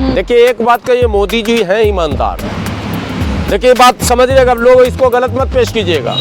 देखिए एक बात का, ये मोदी जी हैं ईमानदार। देखिए बात समझिएगा, लोग इसको गलत मत पेश कीजिएगा।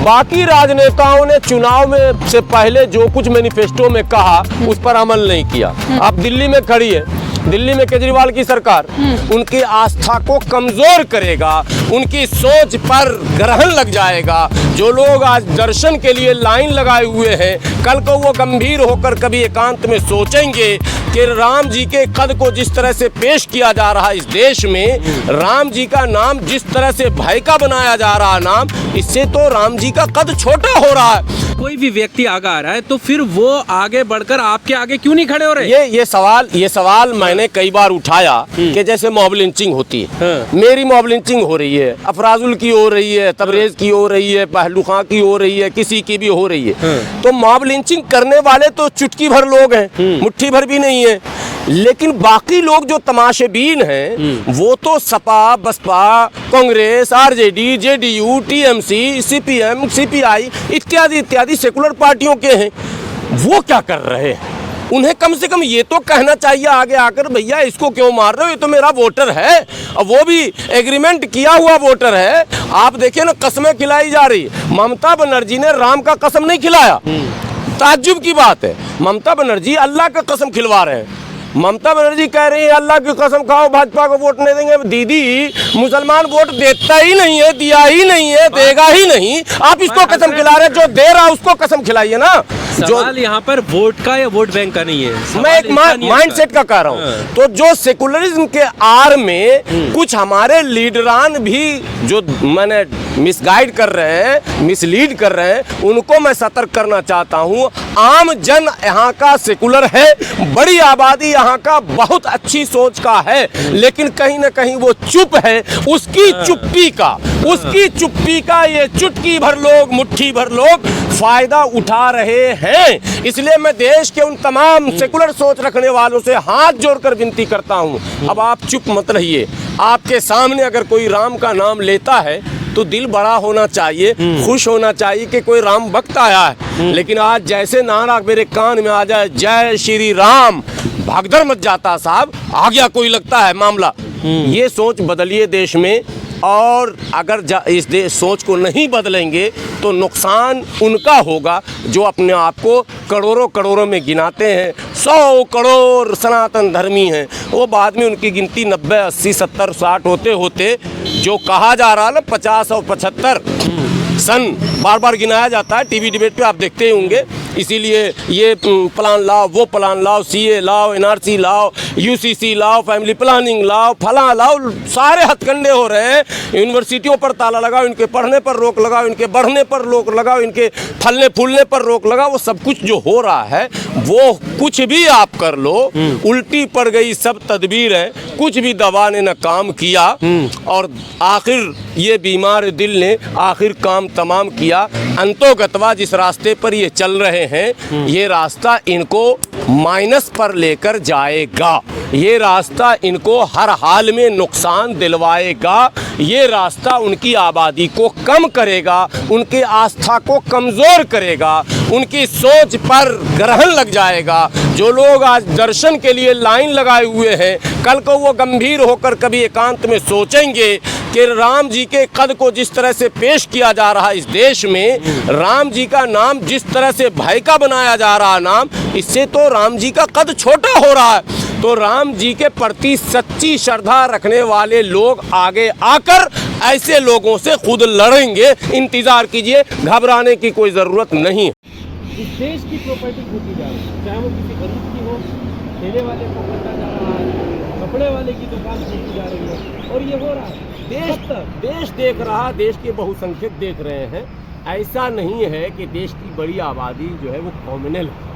बाकी राजनेताओं ने चुनाव में से पहले जो कुछ मैनिफेस्टो में कहा उस पर अमल नहीं किया। आप दिल्ली में खड़ी है, दिल्ली में केजरीवाल की सरकार उनकी आस्था को कमजोर करेगा, उनकी सोच पर ग्रहण लग जाएगा। जो लोग आज दर्शन के लिए लाइन लगाए हुए हैं, कल को वो गंभीर होकर कभी एकांत में सोचेंगे कि राम जी के कद को जिस तरह से पेश किया जा रहा है इस देश में, राम जी का नाम जिस तरह से भय का बनाया जा रहा है नाम, इससे तो राम जी का कद छोटा हो रहा है। कोई भी व्यक्ति आगे आ रहा है तो फिर वो आगे बढ़कर आपके आगे क्यों नहीं खड़े हो रहे? ये सवाल मैंने कई बार उठाया कि जैसे मॉब लिंचिंग होती है, मेरी मॉब लिंचिंग हो रही है, अफराजुल की हो रही है, तबरेज की हो रही है, पहलू खां की हो रही है, किसी की भी हो रही है। तो मॉब लिंचिंग करने वाले तो चुटकी भर लोग हैं, मुट्ठी भर भी नहीं है। लेकिन बाकी लोग जो तमाशेबीन हैं वो तो सपा, बसपा, कांग्रेस, आरजेडी, जेडीयू, टीएमसी, सीपीएम, सीपीआई इत्यादि इत्यादि सेकुलर पार्टियों के हैं। वो क्या कर रहे हैं? उन्हें कम से कम ये तो कहना चाहिए आगे आकर, भैया इसको क्यों मार रहे हो, ये तो मेरा वोटर है, और वो भी एग्रीमेंट किया हुआ वोटर है। आप देखिए ना, कसमें खिलाई जा रही। ममता बनर्जी ने राम का कसम नहीं खिलाया, ताज्जुब की बात है। ममता बनर्जी अल्लाह का कसम खिलवा रहे हैं। ममता बनर्जी कह रही है अल्लाह की कसम खाओ भाजपा को वोट नहीं देंगे। दीदी, मुसलमान वोट देता ही नहीं है, दिया ही नहीं है, देगा ही नहीं, आप इसको कसम खिला रहे हैं। जो दे रहा उसको कसम खिलाइए ना। सवाल यहाँ पर वोट का या वोट बैंक का नहीं है, मैं एक माइंड सेट का कह रहा हूँ। तो जो सेकुलरिज्म के आड़ में कुछ हमारे लीडरान भी जो मैंने मिसगाइड कर रहे हैं, मिसलीड कर रहे हैं, उनको मैं सतर्क करना चाहता हूँ। आम जन यहाँ का सेकुलर है, बड़ी आबादी यहाँ का बहुत अच्छी सोच का है, लेकिन कहीं ना कहीं वो चुप है। उसकी चुप्पी का ये चुटकी भर लोग, मुट्ठी भर लोग फायदा उठा रहे हैं। इसलिए मैं देश के उन तमाम सेकुलर सोच रखने वालों से हाथ जोड़कर विनती करता हूँ, अब आप चुप मत रहिए। आपके सामने अगर कोई राम का नाम लेता है तो दिल बड़ा होना चाहिए, खुश होना चाहिए कि कोई राम भक्त आया है। लेकिन आज जैसे नारा मेरे कान में आ जाए, जय श्री राम, भागदड़ मच जाता साहब, आ गया कोई लगता है मामला। ये सोच बदलिए देश में, और अगर इस सोच को नहीं बदलेंगे तो नुकसान उनका होगा जो अपने आप को करोड़ों करोड़ों में गिनाते हैं। 100 करोड़ सनातन धर्मी हैं, वो बाद में उनकी गिनती 90, 80, 70, 60 होते होते जो कहा जा रहा है ना 50 और 75 सन बार बार गिनाया जाता है। टीवी डिबेट पे आप देखते ही होंगे। इसीलिए ये प्लान लाओ, वो प्लान लाओ, सीए लाओ, एनआरसी लाओ, यूसीसी लाओ, फैमिली प्लानिंग लाओ, फला लाओ, सारे हथकंडे हो रहे हैं। यूनिवर्सिटियों पर ताला लगाओ, इनके पढ़ने पर रोक लगाओ, इनके बढ़ने पर रोक लगाओ, इनके फलने फूलने पर रोक लगाओ। वो सब कुछ जो हो रहा है, वो कुछ भी आप कर लो, उल्टी पड़ गई सब तदबीरें, कुछ भी दवा ने न काम किया, और आखिर ये बीमार दिल ने आखिर काम तमाम किया। अंतोगतवा जिस रास्ते पर ये चल रहे हैं, ये रास्ता इनको माइनस पर लेकर जाएगा। ये रास्ता इनको हर हाल में नुकसान दिलवाएगा। ये रास्ता उनकी आबादी को कम करेगा, उनकी आस्था को कमज़ोर करेगा, उनकी सोच पर ग्रहण लग जाएगा। जो लोग आज दर्शन के लिए लाइन लगाए हुए हैं, कल को वो गंभीर होकर कभी एकांत में सोचेंगे कि राम जी के कद को जिस तरह से पेश किया जा रहा है इस देश में, राम जी का नाम जिस तरह से भय का बनाया जा रहा है नाम, इससे तो राम जी का कद छोटा हो रहा है। तो राम जी के प्रति सच्ची श्रद्धा रखने वाले लोग आगे आकर ऐसे लोगों से खुद लड़ेंगे। इंतजार कीजिए, घबराने की कोई ज़रूरत नहीं। इस देश की प्रॉपर्टी होती जा रही है, चाहे वो किसी गरीब की हो, ठेले वाले को बेचा जा रहा है, कपड़े वाले की दुकान खोली जा रही है, और ये हो रहा है। देश देख रहा, देश के बहुसंख्यक देख रहे हैं। ऐसा नहीं है कि देश की बड़ी आबादी जो है वो कॉम्युनल है,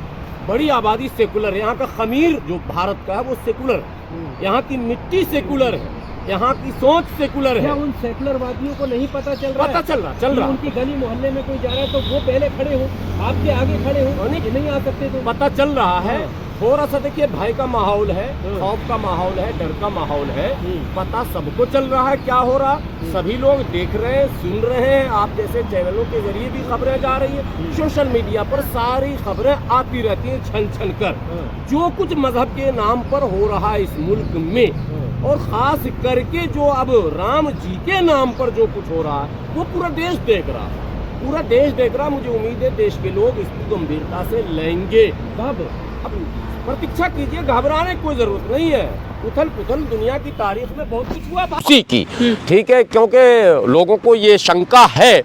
बड़ी आबादी सेकुलर है। यहाँ का खमीर जो भारत का है वो सेकुलर है, यहाँ की मिट्टी सेकुलर है, यहाँ की सोच सेकुलर है। उन सेकुलरवादियों को नहीं पता चल रहा उनकी गली मोहल्ले में कोई जा रहा है तो वो पहले खड़े हो, आपके आगे खड़े हो, नहीं आ सकते तो पता चल रहा है। थोड़ा सा देखिए भय का माहौल है, खौफ का माहौल है, डर का माहौल है। पता सबको चल रहा है क्या हो रहा, सभी लोग देख रहे हैं, सुन रहे हैं। आप जैसे चैनलों के जरिए भी खबरें जा रही है, सोशल मीडिया पर सारी खबरें आती रहती हैं छन छन कर। जो कुछ मजहब के नाम पर हो रहा है इस मुल्क में, और खास करके जो अब राम जी के नाम पर जो कुछ हो रहा है, वो पूरा देश देख रहा है, पूरा देश देख रहा। मुझे उम्मीद है देश के लोग इसकी गंभीरता से लेंगे। अब प्रतीक्षा कीजिए, घबराने की कोई जरूरत नहीं है। उथल पुथल दुनिया की तारीख में बहुत कुछ हुआ उसी की, ठीक है, क्योंकि लोगों को ये शंका है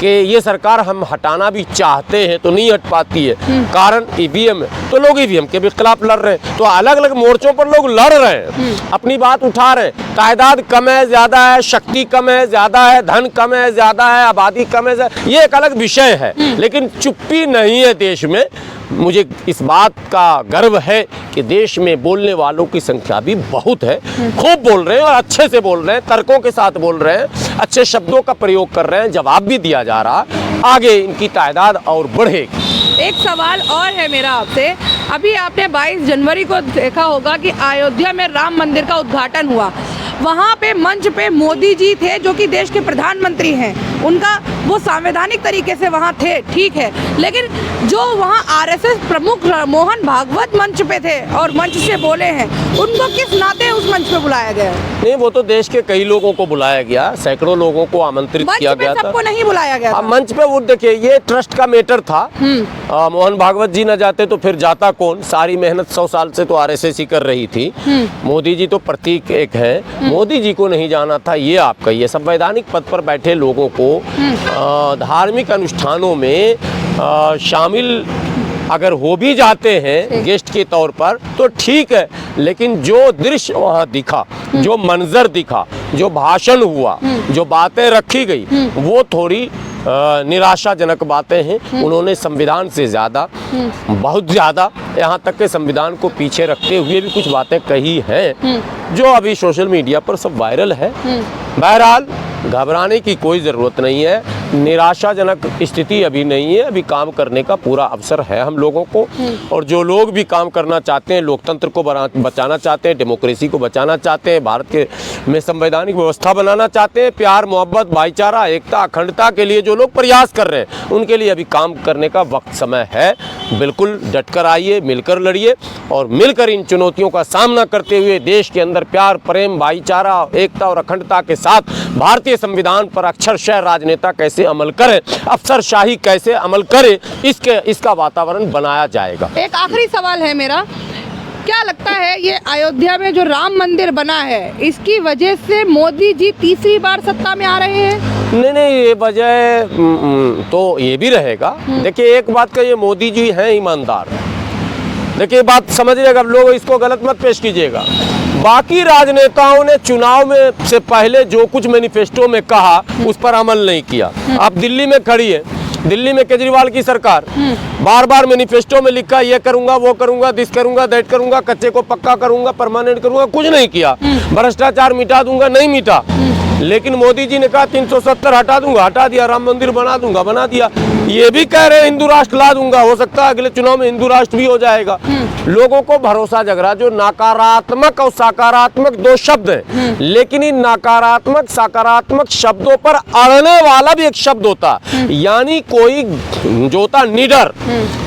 कि ये सरकार हम हटाना भी चाहते हैं तो नहीं हट पाती है, कारण ईवीएम है। तो लोग ईवीएम के भी खिलाफ लड़ रहे हैं, तो अलग अलग मोर्चों पर लोग लड़ रहे हैं, अपनी बात उठा रहे हैं। तादाद कम है, ज्यादा है, शक्ति कम है, ज्यादा है, धन कम है, ज्यादा है, आबादी कम है, ये एक अलग विषय है, लेकिन चुप्पी नहीं है देश में। मुझे इस बात का गर्व है कि देश में बोलने वालों की संख्या भी बहुत है, खूब बोल रहे हैं और अच्छे से बोल रहे हैं, तर्कों के साथ बोल रहे हैं, अच्छे शब्दों का प्रयोग कर रहे हैं, जवाब भी दिया जा रहा। आगे इनकी तादाद और बढ़ेगी। एक सवाल और है मेरा आपसे, अभी आपने 22 जनवरी को देखा होगा कि अयोध्या में राम मंदिर का उद्घाटन हुआ। वहाँ पे मंच पे मोदी जी थे जो कि देश के प्रधानमंत्री हैं, उनका वो संवैधानिक तरीके से वहाँ थे, ठीक है, लेकिन जो वहाँ आरएसएस प्रमुख मोहन भागवत मंच पे थे और मंच से बोले हैं, उनको किस नाते उस मंच पे बुलाया गया? नहीं, वो तो देश के कई लोगों को बुलाया गया, सैकड़ों लोगों को आमंत्रित किया गया था, सबको नहीं बुलाया गया। मंच पे वो देखिए, ये ट्रस्ट का मैटर था। मोहन भागवत जी न जाते तो फिर जाता कौन? सारी मेहनत 100 साल से तो आरएसएस ही कर रही थी। मोदी जी तो प्रतीक एक है, मोदी जी को नहीं जाना था, ये आप कहिए। संवैधानिक पद पर बैठे लोगों को धार्मिक अनुष्ठानों में शामिल अगर हो भी जाते हैं गेस्ट के तौर पर तो ठीक है, लेकिन जो दृश्य वहाँ दिखा, जो मंजर दिखा, जो भाषण हुआ, जो बातें रखी गई, वो थोड़ी निराशाजनक बातें हैं। उन्होंने संविधान से ज़्यादा, बहुत ज़्यादा, यहाँ तक के संविधान को पीछे रखते हुए भी कुछ बातें कही हैं जो अभी सोशल मीडिया पर सब वायरल है। बहरहाल घबराने की कोई ज़रूरत नहीं है, निराशाजनक स्थिति अभी नहीं है, अभी काम करने का पूरा अवसर है हम लोगों को। और जो लोग भी काम करना चाहते हैं, लोकतंत्र को बचाना चाहते हैं, डेमोक्रेसी को बचाना चाहते हैं, भारत के में संवैधानिक व्यवस्था बनाना चाहते हैं, प्यार मोहब्बत भाईचारा एकता अखंडता के लिए जो लोग प्रयास कर रहे हैं, उनके लिए अभी काम करने का वक्त समय है। बिल्कुल डटकर आइए, मिलकर लड़िए और मिलकर इन चुनौतियों का सामना करते हुए देश के अंदर प्यार प्रेम भाईचारा एकता और अखंडता के साथ भारतीय संविधान पर अक्षरशः राजनेता कैसे अमल करें, अफसरशाही कैसे अमल करे, इसका वातावरण बनाया जाएगा। एक आखिरी सवाल है मेरा, क्या लगता है ये अयोध्या में जो राम मंदिर बना है, इसकी वजह से मोदी जी तीसरी बार सत्ता में आ रहे हैं? नहीं, ये वजह तो ये भी रहेगा। देखिए, एक बात का, ये मोदी जी हैं ईमानदार। देखिए, बात समझिएगा, लोग इसको गलत मत पेश कीजिएगा। बाकी राजनेताओं ने चुनाव में से पहले जो कुछ मैनिफेस्टो में कहा उस पर अमल नहीं किया। आप दिल्ली में खड़ी है, दिल्ली में केजरीवाल की सरकार बार बार मैनिफेस्टो में लिखा ये करूंगा, वो करूंगा, दिस करूंगा, दैट करूंगा, कच्चे को पक्का करूंगा, परमानेंट करूंगा, कुछ नहीं किया। भ्रष्टाचार मिटा दूंगा, नहीं मिटा। लेकिन मोदी जी ने कहा 370 हटा दूंगा, हटा दिया। राम मंदिर बना दूंगा, बना दिया। ये भी कह रहे हैं हिंदू राष्ट्र ला दूंगा, हो सकता है अगले चुनाव में हिंदू राष्ट्र भी हो जाएगा। लोगों को भरोसा जग रहा। जो नकारात्मक और सकारात्मक दो शब्द हैं, लेकिन इन नकारात्मक सकारात्मक शब्दों पर अड़ने वाला भी एक शब्द होता, यानी कोई जो होता निडर,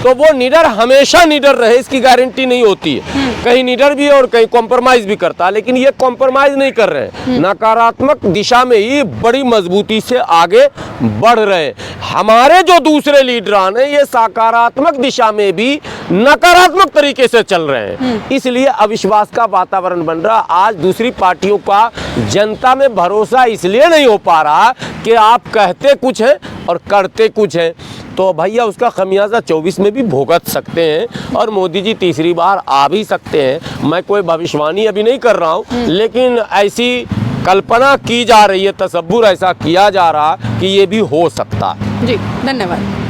तो वो निडर हमेशा निडर रहे इसकी गारंटी नहीं होती है। कहीं निडर भी है और कहीं कॉम्प्रोमाइज भी करता है, लेकिन ये कॉम्प्रोमाइज नहीं कर रहे हैं, नकारात्मक दिशा में ही बड़ी मजबूती से आगे बढ़ रहे हैं। हमारे जो दूसरे लीडरान हैं, ये सकारात्मक दिशा में भी नकारात्मक तरीके से चल रहे हैं, इसलिए अविश्वास का वातावरण बन रहा। आज दूसरी पार्टियों का जनता में भरोसा इसलिए नहीं हो पा रहा कि आप कहते कुछ हैं और करते कुछ हैं, तो भैया उसका खमियाजा 24 में भी भुगत सकते हैं और मोदी जी तीसरी बार आ भी सकते हैं। मैं कोई भविष्यवाणी अभी नहीं कर रहा हूँ, लेकिन ऐसी कल्पना की जा रही है, तसव्वुर ऐसा किया जा रहा कि ये भी हो सकता है। जी, धन्यवाद।